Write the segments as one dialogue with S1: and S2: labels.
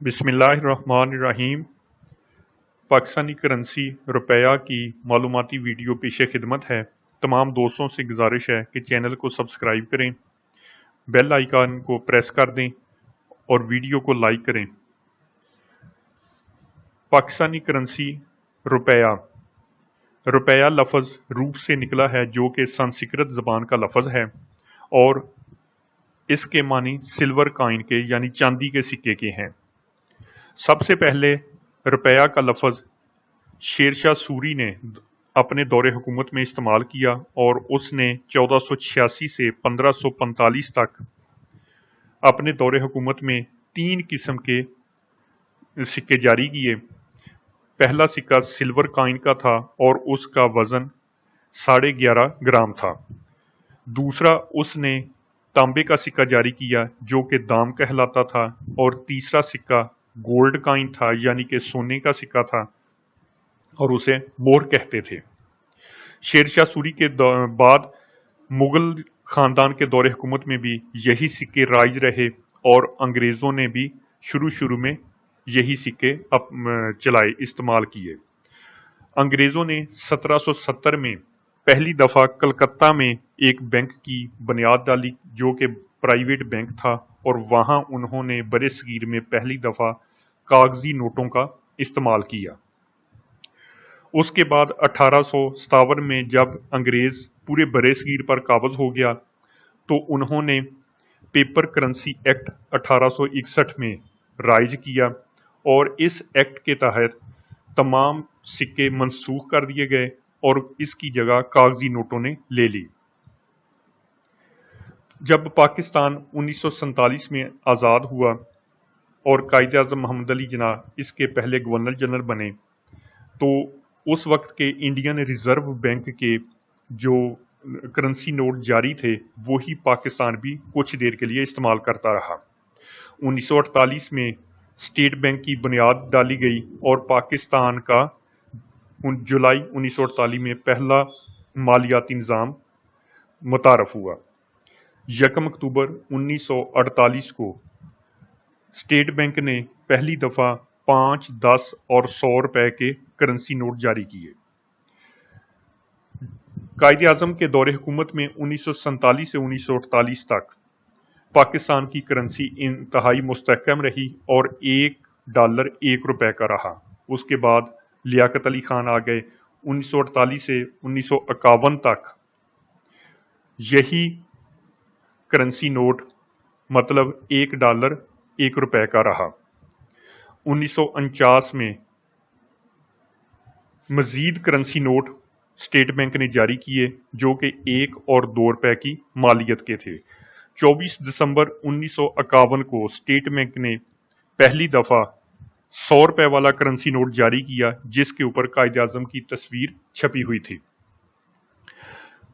S1: बिस्मिल्लाहिर्रहमानिर्रहीम। पाकिस्तानी करंसी रुपया की मालूमाती वीडियो पेश खिदमत है। तमाम दोस्तों से गुजारिश है कि चैनल को सब्सक्राइब करें, बेल आइकन को प्रेस कर दें और वीडियो को लाइक करें। पाकिस्तानी करंसी रुपया रुपया लफ्ज़ रूप से निकला है जो कि संस्कृत ज़बान का लफ्ज़ है और इसके मानी सिल्वर कॉइन के यानी चांदी के सिक्के के हैं। सबसे पहले रुपया का लफ्ज़ शेरशाह सूरी ने अपने दौरे हुकूमत में इस्तेमाल किया और उसने 1486 से 1545 तक अपने दौरे हुकूमत में 3 किस्म के सिक्के जारी किए। पहला सिक्का सिल्वर कॉइन का था और उसका वज़न 11.5 ग्राम था। दूसरा उसने तांबे का सिक्का जारी किया जो कि दाम कहलाता था और तीसरा सिक्का गोल्ड कॉइन था यानी कि सोने का सिक्का था और उसे मोहर कहते थे। शेरशाह सूरी के बाद मुगल खानदान के दौरे हुकूमत में भी यही सिक्के राइज रहे और अंग्रेज़ों ने भी शुरू में यही सिक्के चलाए, इस्तेमाल किए। अंग्रेज़ों ने 1770 में पहली दफ़ा कलकत्ता में एक बैंक की बुनियाद डाली जो कि प्राइवेट बैंक था और वहाँ उन्होंने बरसगीर में पहली दफ़ा कागजी नोटों का इस्तेमाल किया। उसके बाद 1857 में जब अंग्रेज़ पूरे बरसगीर पर काबज़ हो गया तो उन्होंने पेपर करेंसी एक्ट 1861 में राइज किया और इस एक्ट के तहत तमाम सिक्के मनसूख कर दिए गए और इसकी जगह कागजी नोटों ने ले ली। जब पाकिस्तान 1947 में आज़ाद हुआ और कायदे आज़म मोहम्मद अली जिन्नाह इसके पहले गवर्नर जनरल बने तो उस वक्त के इंडियन रिज़र्व बैंक के जो करेंसी नोट जारी थे वही पाकिस्तान भी कुछ देर के लिए इस्तेमाल करता रहा। 1948 में स्टेट बैंक की बुनियाद डाली गई और पाकिस्तान का जुलाई 1948 में पहला मालियाती निज़ाम मुतारफ़ हुआ। 1 अक्टूबर 1948 को स्टेट बैंक ने पहली दफ़ा 5, 10 और 100 रुपए के करेंसी नोट जारी किए। कायदे आज़म के दौरे हुकूमत में 1947 से 1948 तक पाकिस्तान की करेंसी इंतहाई मुस्तहकम रही और $1 1 रुपए का रहा। उसके बाद लियाकत अली खान आ गए। 1948 से 1951 तक यही करेंसी नोट मतलब $1 1 रुपए का रहा। 1949 में मजीद करेंसी नोट स्टेट बैंक ने जारी किए जो कि 1 और 2 रुपए की मालियत के थे। 24 दिसंबर 1951 को स्टेट बैंक ने पहली दफ़ा 100 रुपए वाला करेंसी नोट जारी किया जिसके ऊपर कायदे आज़म की तस्वीर छपी हुई थी।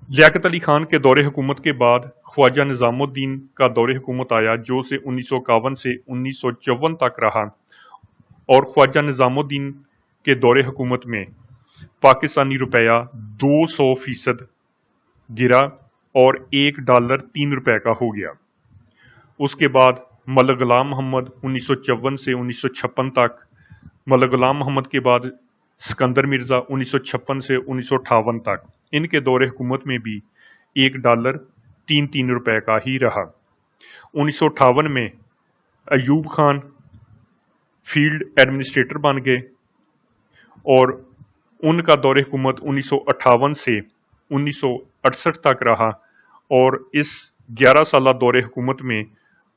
S1: लियाकत अली खान के दौरे हुकूमत के बाद ख्वाजा निज़ामुद्दीन का दौरे हुकूमत आया जो से 1951 से 1954 तक रहा और ख्वाजा निज़ामुद्दीन के दौरे हुकूमत में पाकिस्तानी रुपया 200% गिरा और $1 3 रुपए का हो गया। उसके बाद मलक गुलाम मोहम्मद 1954 से 1956 तक, मलक गुलाम मोहम्मद के बाद सिकंदर मिर्ज़ा 1956 से 1958 तक, इनके दौरे हुकूमत में भी $1 3 रुपए का ही रहा। 1958 में अयूब खान फील्ड एडमिनिस्ट्रेटर बन गए और उनका दौरे हुकूमत 1958 से 1968 तक रहा और इस 11 साल दौरे हुकूमत में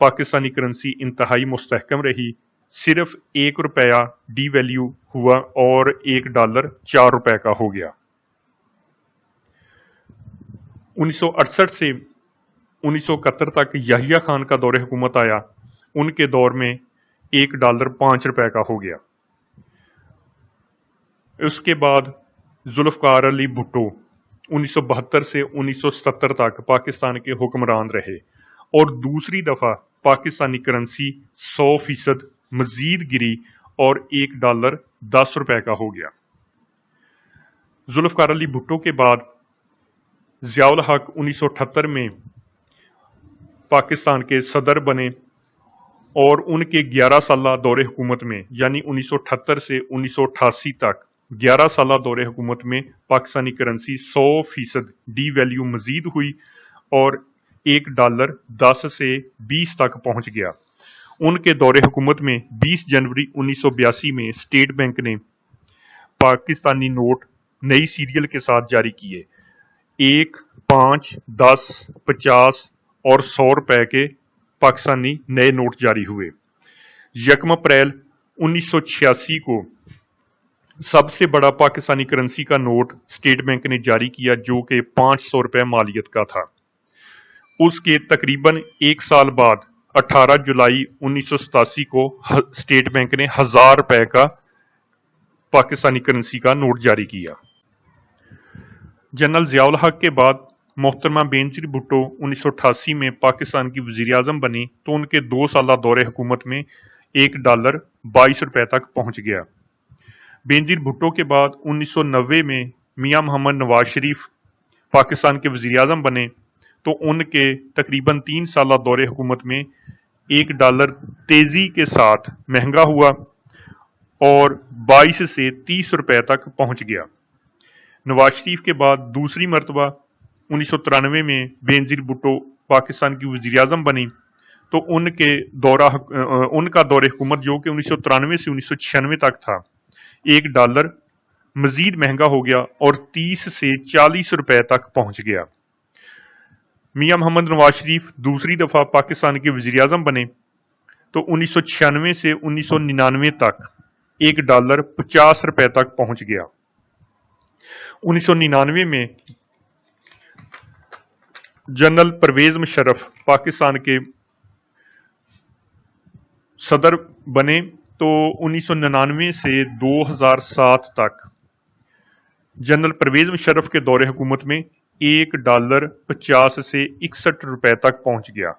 S1: पाकिस्तानी करेंसी इंतहाई मुस्तहकम रही। सिर्फ 1 रुपया डी वैल्यू हुआ और $1 4 रुपए का हो गया। 1968 से 1971 तक याहिया खान का दौरे हुकूमत आया। उनके दौर में $1 5 रुपए का हो गया। उसके बाद जुल्फ़िकार अली भुट्टो 1972 से 1977 तक पाकिस्तान के हुक्मरान रहे और दूसरी दफ़ा पाकिस्तानी करेंसी 100% मजीद गिरी और $1 10 रुपए का हो गया। जुल्फ़िकार अली भुट्टो के बाद ज़ियाउल हक 1978 में पाकिस्तान के सदर बने اور ان کے 11 سالہ دور حکومت میں یعنی 1978 سے 1988 تک 11 سالہ دور حکومت میں پاکستانی کرنسی 100% ڈی ویلیو مزید ہوئی اور $1 10 سے 20 تک پہنچ گیا۔ ان کے دور حکومت میں 20 جنوری 1982 میں اسٹیٹ بینک نے پاکستانی نوٹ نئی سیریل کے ساتھ جاری کیے۔ 1، 5، 10، 50 اور 100 روپے کے پاکستانی نئے نوٹ جاری ہوئے۔ 1 اپریل 1986 کو سب سے بڑا پاکستانی کرنسی کا نوٹ اسٹیٹ بینک نے جاری کیا جو کہ 500 روپے مالیت کا تھا۔ اس کے تقریباً 1 سال بعد 18 جولائی 1987 کو اسٹیٹ بینک نے 1000 روپے کا پاکستانی کرنسی کا نوٹ جاری کیا۔ جنرل ضیاء الحق کے بعد محترمہ بینظیر بھٹو 1988 میں پاکستان کی وزیر اعظم بنی تو ان کے 2 سالہ دور حکومت میں $1 22 روپے تک پہنچ گیا۔ بینظیر بھٹو کے بعد 1990 میں میاں محمد نواز شریف پاکستان کے وزیر اعظم بنے تو ان کے تقریباً 3 سالہ دور حکومت میں $1 تیزی کے ساتھ مہنگا ہوا اور 22 سے 30 روپے تک پہنچ گیا۔ نواز شریف کے بعد دوسری مرتبہ 1993 میں بینظیر بھٹو پاکستان کی وزیر اعظم بنی تو ان کا دور حکومت جو کہ 1993 سے 1996 تک تھا $1 مزید مہنگا ہو گیا اور 30 سے 40 روپے تک پہنچ گیا۔ میاں محمد نواز شریف دوسری دفعہ پاکستان کے وزیر اعظم بنے تو 1996 سے 1999 تک $1 50 روپے تک پہنچ گیا۔ 1999 میں جنرل پرویز مشرف پاکستان کے صدر بنے تو 1999 سے 2007 تک جنرل پرویز مشرف کے دور حکومت میں $1 50 سے 61 روپے تک پہنچ گیا۔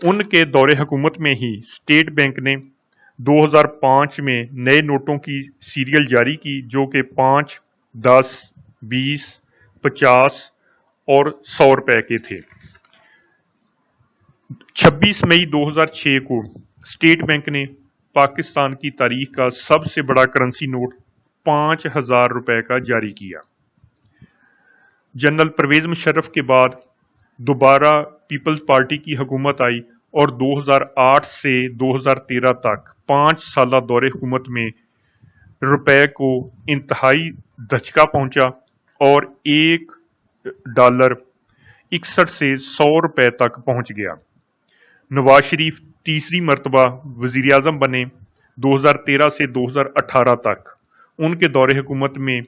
S1: ان کے دور حکومت میں ہی اسٹیٹ بینک نے 2005 میں نئے نوٹوں کی سیریل جاری کی جو کہ 5، 10، 20، 50 اور 100 روپے کے تھے۔ 26 مئی 2006 کو اسٹیٹ بینک نے پاکستان کی تاریخ کا سب سے بڑا کرنسی نوٹ 5000 روپے کا جاری کیا۔ جنرل پرویز مشرف کے بعد دوبارہ پیپلز پارٹی کی حکومت آئی اور 2008 سے 2013 تک 5 سالہ دور حکومت میں روپے کو انتہائی دھچکا پہنچا اور $1 61 سے 100 روپے تک پہنچ گیا۔ نواز شریف تیسری مرتبہ وزیر اعظم بنے 2013 سے 2018 تک۔ ان کے دور حکومت میں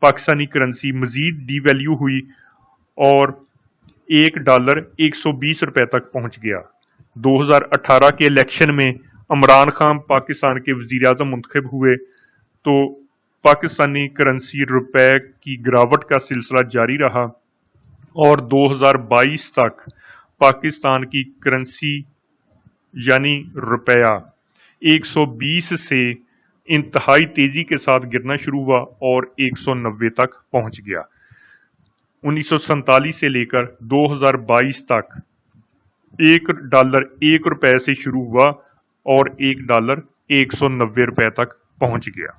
S1: پاکستانی کرنسی مزید ڈی ویلیو ہوئی اور $1 120 روپے تک پہنچ گیا۔ 2018 کے الیکشن میں عمران خان پاکستان کے وزیر اعظم منتخب ہوئے تو پاکستانی کرنسی روپے کی گراوٹ کا سلسلہ جاری رہا اور 2022 تک پاکستان کی کرنسی یعنی روپیہ 120 سے انتہائی تیزی کے ساتھ گرنا شروع ہوا اور 190 تک پہنچ گیا۔ 1947 سے لے کر 2022 تک $1 1 روپے سے شروع ہوا اور $1 190 روپے تک پہنچ گیا۔